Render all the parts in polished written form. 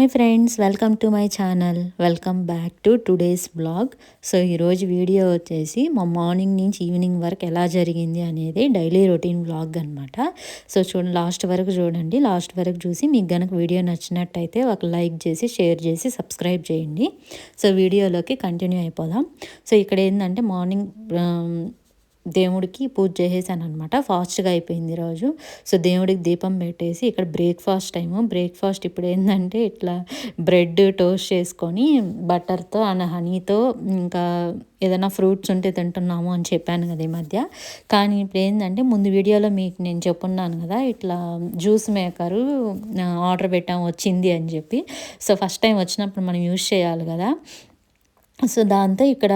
Hi friends, welcome to my channel. Welcome back to today's blog. So ఈరోజు video వచ్చేసి మా morning నుంచి evening వరకు ఎలా జరిగింది అనేది డైలీ రొటీన్ బ్లాగ్ అనమాట. సో చూడండి, లాస్ట్ వరకు చూడండి. లాస్ట్ వరకు చూసి మీకు కనుక వీడియో నచ్చినట్టయితే ఒక లైక్ చేసి, షేర్ చేసి, సబ్స్క్రైబ్ చేయండి. సో వీడియోలోకి కంటిన్యూ అయిపోదాం. సో ఇక్కడ ఏంటంటే మార్నింగ్ దేవుడికి పూజ చేసేసాను అనమాట. ఫాస్ట్గా అయిపోయింది ఈరోజు. సో దేవుడికి దీపం పెట్టేసి ఇక్కడ బ్రేక్ఫాస్ట్ టైము. బ్రేక్ఫాస్ట్ ఇప్పుడు ఏంటంటే ఇట్లా బ్రెడ్ టోస్ట్ చేసుకొని బటర్తో అండ్ హనీతో ఇంకా ఏదైనా ఫ్రూట్స్ ఉంటే తింటున్నాము అని చెప్పాను కదా ఈ మధ్య. కానీ ఇప్పుడు ఏంటంటే ముందు వీడియోలో మీకు నేను చెప్పున్నాను కదా, ఇట్లా జ్యూస్ మేకరు ఆర్డర్ పెట్టాము వచ్చింది అని చెప్పి. సో ఫస్ట్ టైం వచ్చినప్పుడు మనం యూజ్ చేయాలి కదా. సో దాంతో ఇక్కడ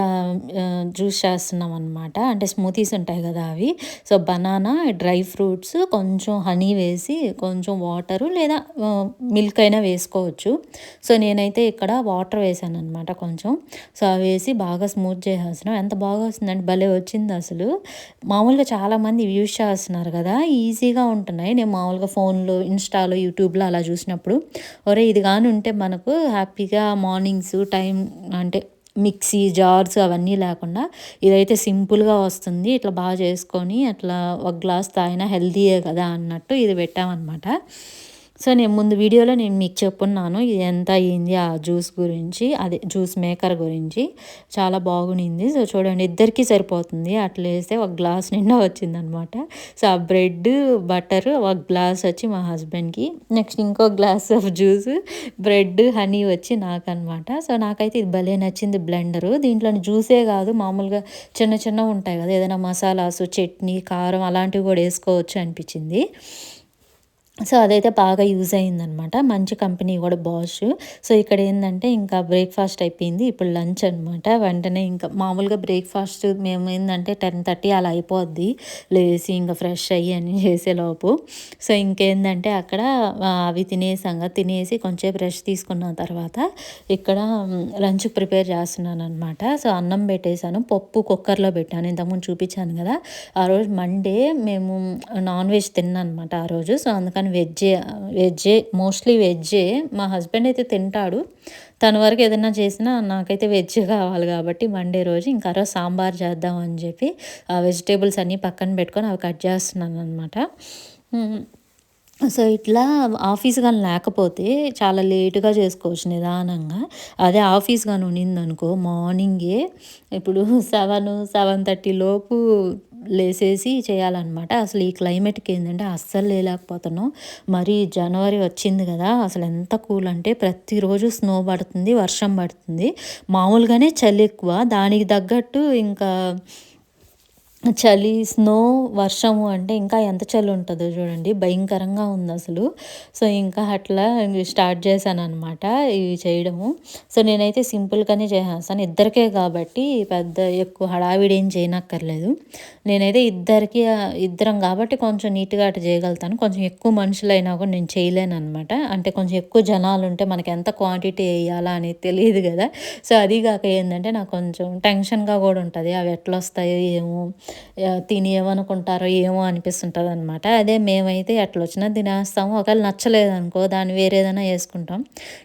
జ్యూస్ చేస్తున్నాం అనమాట. అంటే స్మూతీస్ ఉంటాయి కదా అవి. సో బనానా, డ్రై ఫ్రూట్స్, కొంచెం హనీ వేసి, కొంచెం వాటరు లేదా మిల్క్ అయినా వేసుకోవచ్చు. సో నేనైతే ఇక్కడ వాటర్ వేసాను అనమాట కొంచెం. సో అవి వేసి బాగా స్మూత్ చేసేస్తున్నాం. ఎంత బాగా వస్తుందంటే భలే వచ్చింది అసలు. మామూలుగా చాలామంది యూజ్ చేస్తున్నారు కదా, ఈజీగా ఉంటున్నాయి. నేను మామూలుగా ఫోన్లో, ఇన్స్టాలో, యూట్యూబ్లో అలా చూసినప్పుడు ఒరే ఇది కానీ ఉంటే మనకు హ్యాపీగా మార్నింగ్స్ టైం అంటే మిక్సీ జార్స్ అవన్నీ లేకుండా ఇదైతే సింపుల్గా వస్తుంది. ఇట్లా బాగా చేసుకొని అట్లా ఒక గ్లాస్ తాగినా హెల్తీయే కదా అన్నట్టు ఇది పెట్టామన్నమాట. సో నేను ముందు వీడియోలో నేను మీకు చెప్పున్నాను ఇది ఎంత అయ్యింది ఆ జ్యూస్ గురించి, అదే జ్యూస్ మేకర్ గురించి. చాలా బాగునింది. సో చూడండి, ఇద్దరికీ సరిపోతుంది. అట్లా వేస్తే ఒక గ్లాస్ నిండా వచ్చిందనమాట. సో ఆ బ్రెడ్ బటర్ ఒక గ్లాస్ వచ్చి మా హస్బెండ్కి, నెక్స్ట్ ఇంకో glass of juice, bread honey వచ్చి నాకనమాట. సో నాకైతే ఇది భలే నచ్చింది బ్లెండరు. దీంట్లో జ్యూసే కాదు, మామూలుగా చిన్న చిన్నవి ఉంటాయి కదా, ఏదైనా మసాలాసు, చట్నీ, కారం అలాంటివి కూడా వేసుకోవచ్చు అనిపించింది. సో అదైతే బాగా యూజ్ అయిందనమాట. మంచి కంపెనీ కూడా బాష్. సో ఇక్కడ ఏంటంటే ఇంకా బ్రేక్ఫాస్ట్ అయిపోయింది. ఇప్పుడు లంచ్ అనమాట. వెంటనే ఇంకా మామూలుగా బ్రేక్ఫాస్ట్ మేము ఏంటంటే 10:30 అలా అయిపోద్ది లేసి ఇంకా ఫ్రెష్ అయ్యి అన్నీ చేసేలోపు. సో ఇంకేంటంటే అక్కడ అవి తినేసి కొంచెం రెస్ట్ తీసుకున్న తర్వాత ఇక్కడ లంచ్ ప్రిపేర్ చేస్తున్నాను అనమాట. సో అన్నం పెట్టేశాను, పప్పు కుక్కర్లో పెట్టాను. ఇంతకుముందు చూపించాను కదా, ఆ రోజు మండే మేము నాన్ వెజ్ తిన్నాను అనమాట ఆ రోజు. సో అందుకని వెజ్జే మోస్ట్లీ వెజ్జే. మా హస్బెండ్ అయితే తింటాడు, తన వరకు ఏదైనా చేసినా నాకైతే వెజ్ కావాలి కాబట్టి మండే రోజు ఇంకా రోజు సాంబార్ చేద్దాం అని చెప్పి ఆ వెజిటేబుల్స్ అన్నీ పక్కన పెట్టుకొని అవి కట్ చేస్తున్నాను అనమాట. సో ఇట్లా ఆఫీస్ కానీ లేకపోతే చాలా లేటుగా చేసుకోవచ్చు నిదానంగా. అదే ఆఫీస్ కానీ ఉన్నిందనుకో మార్నింగే ఇప్పుడు 7:30 లోపు లేసేసి చేయాలన్నమాట. అసలు ఈ క్లైమేట్కి ఏంటంటే అస్సలు లేలేకపోతున్నాం. మరి జనవరి వచ్చింది కదా, అసలు ఎంత కూల్ అంటే ప్రతిరోజు స్నో పడుతుంది, వర్షం పడుతుంది. మామూలుగానే చలి ఎక్కువ, దానికి తగ్గట్టు ఇంకా చలి, స్నో, వర్షము అంటే ఇంకా ఎంత చలి ఉంటుందో చూడండి, భయంకరంగా ఉంది అసలు. సో ఇంకా అట్లా స్టార్ట్ చేశాను అనమాట ఇవి చేయడము. సో నేనైతే సింపుల్గానే చేసేస్తాను, ఇద్దరికే కాబట్టి పెద్ద ఎక్కువ హడావిడి ఏం చేయనక్కర్లేదు. నేనైతే ఇద్దరం కాబట్టి కొంచెం నీట్గా అటు చేయగలుగుతాను. కొంచెం ఎక్కువ మనుషులైనా కూడా నేను చేయలేను అనమాట. అంటే కొంచెం ఎక్కువ జనాలు ఉంటే మనకి ఎంత క్వాంటిటీ వేయాలా అనేది తెలియదు కదా. సో అది కాక ఏంటంటే నాకు కొంచెం టెన్షన్గా కూడా ఉంటుంది, అవి ఎట్లా వస్తాయో ఏమో, తిని ఏమనుకుంటారో ఏమో అనిపిస్తుంటుంది అనమాట. అదే మేమైతే ఎట్లా వచ్చినా తినేస్తాము. ఒకవేళ నచ్చలేదనుకో దాన్ని వేరేదైనా వేసుకుంటాం.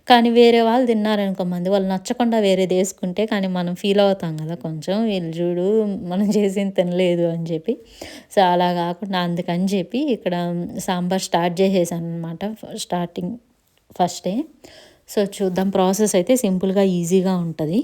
కానీ వేరే వాళ్ళు తిన్నారనుకో, వాళ్ళు నచ్చకుండా వేరేది వేసుకుంటే కానీ మనం ఫీల్ అవుతాం కదా కొంచెం, వీళ్ళు చూడు మనం చేసింది తినలేదు అని చెప్పి. సో అలా కాకుండా అందుకని చెప్పి ఇక్కడ సాంబార్ స్టార్ట్ చేసేసాను అనమాట ఫస్ట్ డే. సో చూద్దాం, ప్రాసెస్ అయితే సింపుల్గా ఈజీగా ఉంటుంది.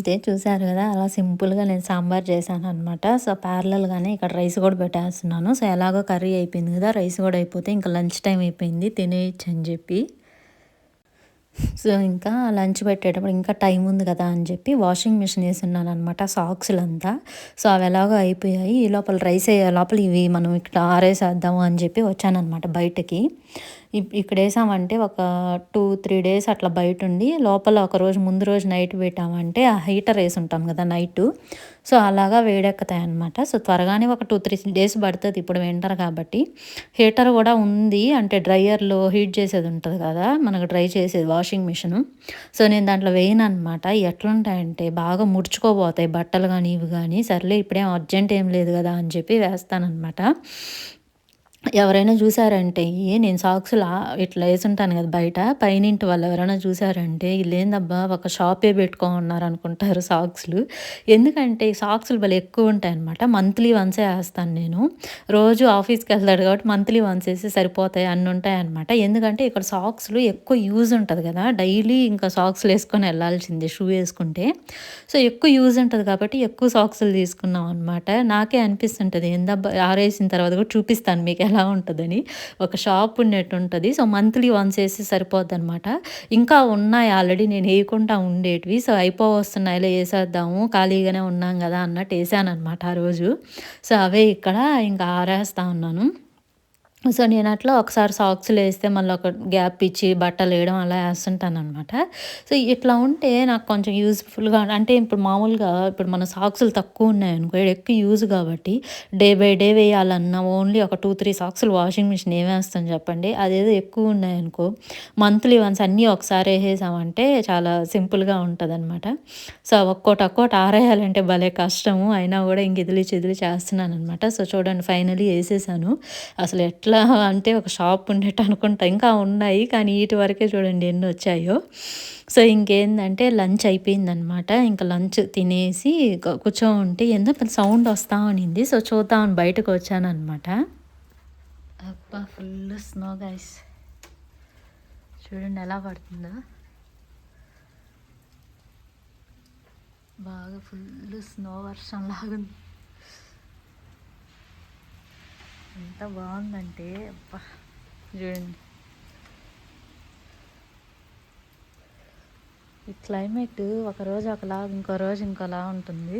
అంతే చూసారు కదా! అలా సింపుల్‌గా నేను సాంబార్ చేశాననమాట. సో, ప్యారలల్‌గానే ఇక్కడ రైస్ కూడా పెట్టేస్తున్నాను. సో, ఎలాగో కర్రీ అయిపోయింది కదా! రైస్ కూడా అయిపోతే ఇంకా లంచ్ టైమ్ అయిపోయింది తినేయొచ్చని చెప్పి. సో, ఇంకా లంచ్ పెట్టేటప్పుడు ఇంకా టైం ఉంది కదా అని చెప్పి వాషింగ్ మిషన్ ఏసున్నాననమాట సాక్సులంతా. సో, అవి ఎలాగో అయిపోయాయి. ఈ లోపల రైస్ అయ్యే లోపల ఇవి మనం ఇక్కడ ఆరేసేద్దాము అని చెప్పి వచ్చాననమాట బయటకి. ఇక్కడేసామంటే ఒక 2, 3 డేస్ అట్లా బయటుండి లోపల ఒకరోజు ముందు రోజు నైట్ పెట్టామంటే ఆ హీటర్ ఏసుంటాం కదా నైటు. సో, అలాగా వేడెక్కుతాయనమాట. సో, త్వరగానే ఒక 2, 3 డేస్ పడతది ఇప్పుడు వింటర్ కాబట్టి. హీటర్ కూడా ఉంది. అంటే డ్రైయర్‌లో హీట్ చేసేది ఉంటది కదా! మనకు డ్రై చేసేది వాషింగ్ మిషను. సో, నేను దాంట్లో వేయననమాట. ఎట్లుంటాయంటే బాగా ముడుచుకోబోతాయి బట్టలు గానీ, ఇవి గానీ. సర్లే ఇప్పుడేం అర్జెంట్ ఏం లేదు కదా అని చెప్పి వేస్తాననమాట. ఎవరైనా చూసారంటే నేను సాక్సులు ఇట్లా యేసుంటాను కదా బయట, పైనింటి వాళ్ళు ఎవరైనా చూసారంటే ఈళ్ళేందబ్బా ఒక షాపే పెట్టుకోనున్నారనుకుంటారు సాక్సులు. ఎందుకంటే ఈ సాక్సులు భలే ఎక్కువుంటాయనమాట. మంత్లీ వన్సే ఏస్తాను నేను. రోజు ఆఫీస్‌కెళ్తాడు కాబట్టి మంత్లీ వన్స్ ఏస్తే సరిపోతాయి అన్నుంటాయనమాట. ఎందుకంటే ఇక్కడ సాక్సులు ఎక్కువ యూజ్ ఉంటది కదా! డైలీ ఇంకా సాక్సులేసుకొని ఎళ్ళాల్సిందే షూ యేసుకుంటే. సో, ఎక్కువ యూజ్ ఉంటది కాబట్టి ఎక్కువ సాక్సులు తీసుకున్నాం అనమాట. నాకే అనిపిస్తుంటది ఏందబ్బా ఆరేసిన తర్వాత కూడా చూపిస్తాను మీకు ఎలా ఉంటదని. ఒక షాప్ ఉన్నట్టుంటది. సో, మంత్లీ వన్స్ ఏస్తే సరిపోద్దనమాట. ఇంకా ఉన్నాయి ఆల్రెడీ నేను ఏయకుండా ఉండేటివి. సో, అయిపోవస్తున్నాయిలే ఏసేద్దాము ఖాళీగానే ఉన్నాం గదా! అన్నట్టు ఏసాననమాట ఆ రోజు. సో, అవే ఇక్కడ ఇంకా ఆరేస్తా ఉన్నాను. సో, నేనట్లా ఒకసారి సాక్సులేస్తే మళ్ళీ ఒక గ్యాప్ ఇచ్చి బట్టలేయడం అలా ఏస్తుంటాననమాట. సో, ఇట్లా ఉంటే నాకు కొంచెం యూజ్‌ఫుల్‌గా అంటే ఇప్పుడు మామూలుగా ఇప్పుడు మన సాక్సులు తక్కువున్నాయనుకో ఎక్కువ యూజ్ కాబట్టి డే బై డే వేయాలన్నా ఓన్లీ ఒక 2, 3 సాక్సులు వాషింగ్ మిషన్ ఏమేస్తాం చెప్పండి. అదేదో ఎక్కువున్నాయనుకో మంత్లీ వన్స్ అన్నీ ఒకసారి ఏసేసామంటే చాలా సింపుల్‌గా ఉంటదనమాట. సో, ఒక్కోటి ఆరేయాలంటే భలే కష్టము. అయినా గూడా ఇంక ఇదిలి చిదిలి చేస్తున్నాననమాట. సో, చూడండి ఫైనల్లీ ఏసేసాను. అసలు ఎట్లా అంటే ఒక షాప్ ఉన్నట్టు అనుకుంటా. ఇంకా ఉన్నాయి. కానీ ఈటి వరకే చూడండి ఎన్నొచ్చాయో. సో, ఇంకేందంటే లంచ్ అయిపోయిందనమాట. ఇంక లంచ్ తినేసి కూర్చోనుంటే ఏందో పెద్ద సౌండ్ వస్తా ఉన్నింది. సో, చూద్దామని బయటకొచ్చాననమాట. అబ్బా! Full snow guys. చూడండి ఎలా పడుతుందో. బాగా ఫుల్ స్నో వర్షం లాగుంది. ఎంత బాగుందంటే అబ్బా! చూడండి. ఈ క్లైమేట్ ఒకరోజు ఒకలాగా ఇంకో రోజు ఇంకోలా ఉంటుంది.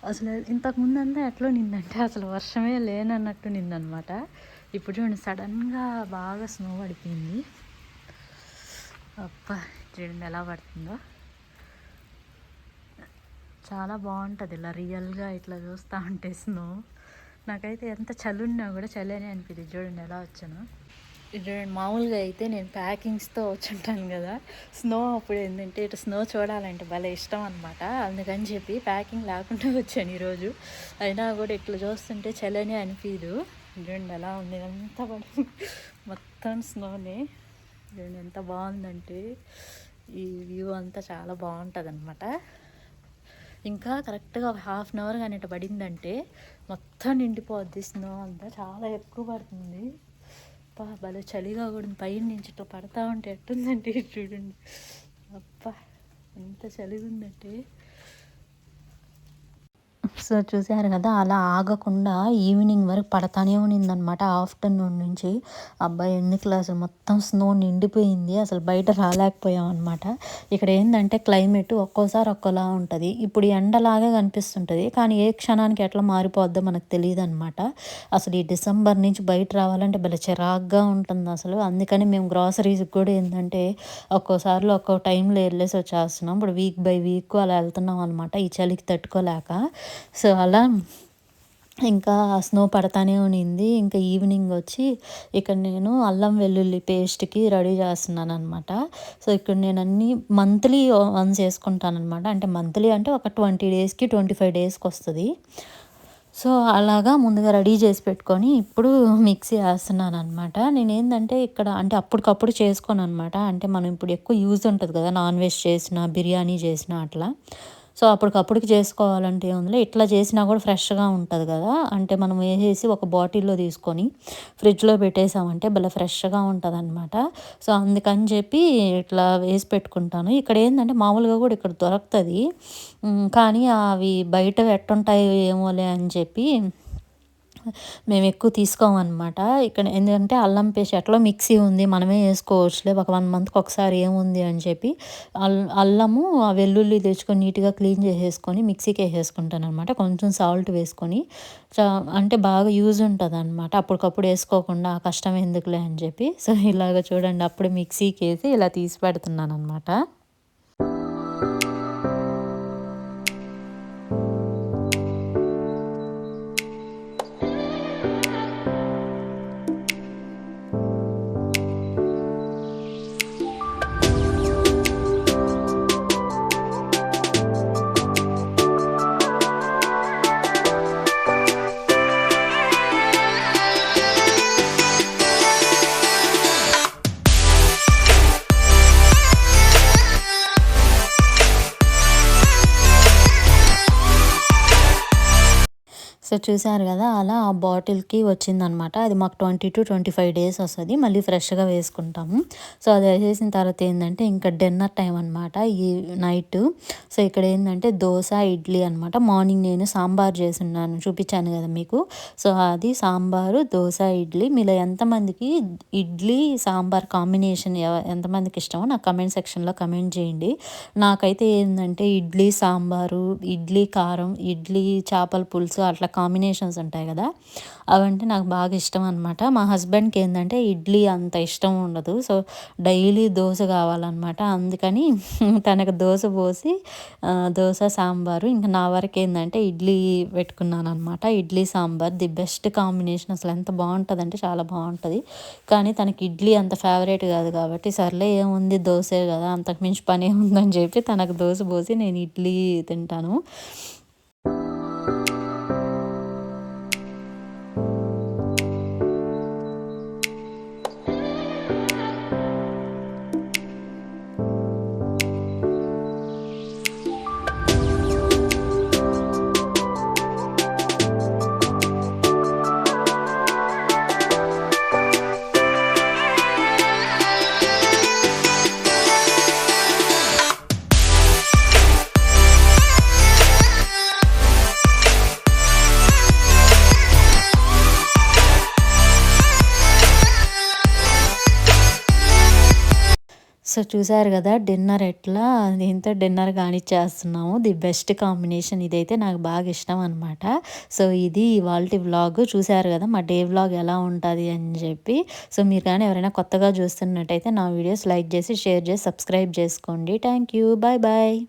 అసలు ఇంతకుముందంతా ఎట్లుండిందంటే అసలు వర్షమే లేనన్నట్టు ఉండిందనమాట. ఇప్పుడు చూడండి సడన్‌గా బాగా స్నో పడిపోయింది. అబ్బా! చూడండి ఎలా పడుతుందో. చాలా బాగుంటది ఇలా రియల్‌గా ఇట్లా చూస్తా ఉంటే స్నో. నాకైతే ఎంత చలున్నా కూడా చలనే అనిపియదు. చూడండి ఎలా వచ్చానో. ఇది చూడండి మామూలుగా అయితే నేను ప్యాకింగ్స్‌తో వచ్చుంటాను కదా! స్నో అప్పుడు ఏందంటే ఇటు స్నో చూడాలంటే భలే ఇష్టం అనమాట. అందుకని చెప్పి ప్యాకింగ్ లేకుండా వచ్చాను ఈరోజు. అయినా కూడా ఇట్లా చూస్తుంటే చలనే అనిపియదు. చూడండి ఎలా ఉంది ఇదంతా పడి మొత్తం స్నోనే. చూడండి ఎంత బాగుందంటే ఈ వ్యూ అంతా చాలా బాగుంటదనమాట. ఇంకా కరెక్ట్‌గా ఒక హాఫ్ అన్ అవర్ గాని ఇట్ట పడిందంటే మొత్తం నిండిపోద్ది స్నో అంతా. చాలా ఎక్కువ పడుతుంది. అబ్బా! భలే చలిగా కూడా ఉంది. పైనుంచి ఇట్లా పడతా ఉంటే ఎట్టుందంటే ఇది చూడండి. అబ్బా! ఎంత చలిగుందంటే సో, చూసారు కదా! అలా ఆగకుండా ఈవినింగ్ వరకు పడతానే ఉన్నిందనమాట ఆఫ్టర్‌నూన్ నుంచి. అబ్బా! ఎందుకులే అసలు మొత్తం స్నో నిండిపోయింది. అసలు బయట రాలేకపోయామనమాట. ఇక్కడ ఏందంటే క్లైమేట్ ఒక్కోసారి ఒక్కోలా ఉంటది. ఇప్పుడు ఎండలాగే కనిపిస్తుంటది. కానీ ఏ క్షణానికి ఎట్లా మారిపోద్దో మనకు తెలీదనమాట. అసలు ఈ డిసెంబర్ నుంచి బయట రావాలంటే భలే చిరాకుగా ఉంటుందసలు. అందుకని మేము గ్రోసరీస్‌కి కూడా ఏందంటే ఒక్కోసారిలో ఒక్కో టైంలో ఎళ్ళేసి వచ్చేస్తున్నాం. ఇప్పుడు వీక్ బై వీక్ అలా వెళ్తున్నాం అనమాట. ఈ చలికి తట్టుకోలేక. సో, అలా ఇంకా స్నో పడతానే ఉన్నింది. ఇంకా ఈవినింగ్ వచ్చి ఇక్కడ నేను అల్లం వెల్లుల్లి పేస్ట్‌కి రెడీ చేస్తున్నాననమాట. సో, ఇక్కడ నేను అన్నీ మంత్లీ వన్స్ ఏసుకుంటాననమాట. అంటే మంత్లీ అంటే ఒక 20 డేస్‌కి, 25 డేస్‌కొస్తది. సో, అలాగా ముందుగా రెడీ చేసి పెట్టుకొని ఇప్పుడు మిక్సీ ఏస్తున్నాననమాట. నేనేందంటే ఇక్కడ అంటే అప్పటికప్పుడు చేసుకోననమాట. అంటే మనం ఇప్పుడు ఎక్కువ యూజ్ ఉంటది కదా! నాన్ వెజ్ చేసినా, బిర్యానీ చేసినా అట్లా. సో, అప్పటికప్పుడుకి చేసుకోవాలంటే ఏముందిలే ఇట్లా చేసినా కూడా ఫ్రెష్‌గా ఉంటది కదా! అంటే మనం వేసేసి ఒక బాటిల్‌లో తీసుకొని ఫ్రిడ్జ్‌లో పెట్టేసామంటే భలే ఫ్రెష్‌గా ఉంటదనమాట. సో, అందుకని చెప్పి ఇట్లా వేసి పెట్టుకుంటాను. ఇక్కడేందంటే మామూలుగా కూడా ఇక్కడ దొరకతది. కానీ అవి బయట ఎట్టుంటాయో ఏమోలే అని చెప్పి మేమెక్కువ తీసుకోమనమాట. ఇక్కడ ఎందుకంటే అల్లం పేస్ట్ ఎట్లో మిక్సీ ఉంది. మనమే ఏసుకోవచ్చులే. ఒక 1 మంత్‌కి ఒకసారి ఏముంది అని చెప్పి అల్లము, ఆ వెల్లుల్లి తెచ్చుకొని నీట్‌గా క్లీన్ చేసేసుకొని మిక్సీకేసేసుకుంటాననమాట. కొంచెం సాల్ట్ వేసుకొని చ అంటే బాగా యూజ్ ఉంటదనమాట. అప్పటికప్పుడు ఏసుకోకుండా కష్టం ఎందుకులే అని చెప్పి. సో, ఇలాగ చూడండి అప్పుడే మిక్సీకేసి ఇలా తీసి పెడుతున్నాననమాట. సో, చూసారు గదా! అలా ఆ బాటిల్‌కి వచ్చిందనమాట. అది మాకు 20-25 డేస్ వస్తది. మళ్ళీ ఫ్రెష్‌గా వేసుకుంటాము. సో, అది వేసేసిన తర్వాత ఏందంటే ఇంకా డిన్నర్ టైమ్ అనమాట. ఈ నైటు. సో, ఇక్కడ ఏందంటే దోస, ఇడ్లీ అనమాట. మార్నింగ్ నేను సాంబార్ చేసున్నాను. చూపించాను గదా మీకు. సో, అది సాంబారు, దోస, ఇడ్లీ. మీలో ఎంతమందికి ఇడ్లీ, సాంబార్ కాంబినేషన్ ఎంతమందికి ఇష్టమో నాకు కమెంట్ సెక్షన్‌లో కమెంట్ చేయండి. నాకైతే ఏందంటే ఇడ్లీ సాంబారు, ఇడ్లీ కారం, ఇడ్లీ చేపల పులుసు అట్లా కాంబినేషన్స్ ఉంటాయి కదా! అవంటే నాకు బాగా ఇష్టం అనమాట. మా హస్బెండ్‌కి ఏందంటే ఇడ్లీ అంత ఇష్టం ఉండదు. సో, డైలీ దోస కావాలనమాట. అందుకని తనకు దోస పోసి దోస, సాంబారు ఇంకా నా వరకేందంటే ఇడ్లీ పెట్టుకున్నాననమాట. Idli sambar the best combination అసలు ఎంత బావుంటదంటే చాలా బావుంటది. కానీ తనకి ఇడ్లీ అంత ఫేవరెట్ కాదు కాబట్టి సర్లే ఏముంది దోసే కదా! అంతకు మించి పనేముందని చెప్పి తనకు దోస పోసి నేను ఇడ్లీ తింటాను. సో, చూసారు గదా! డిన్నర్ ఎట్లా దీంతో డిన్నర్ కానిచ్చేస్తున్నాము. ది బెస్ట్ కాంబినేషన్ ఇదైతే నాకు బాగా ఇష్టం అనమాట. సో, ఇది ఇవాల్టి వ్లాగ్ చూసారు గదా! మా డే వ్లాగ్ ఎలా ఉంటది అని చెప్పి. సో, మీరు కానీ ఎవరైనా కొత్తగా చూస్తున్నట్టయితే నా వీడియోస్ లైక్ చేసి, షేర్ చేసి, సబ్స్క్రైబ్ చేసుకోండి. Thank you. Bye bye.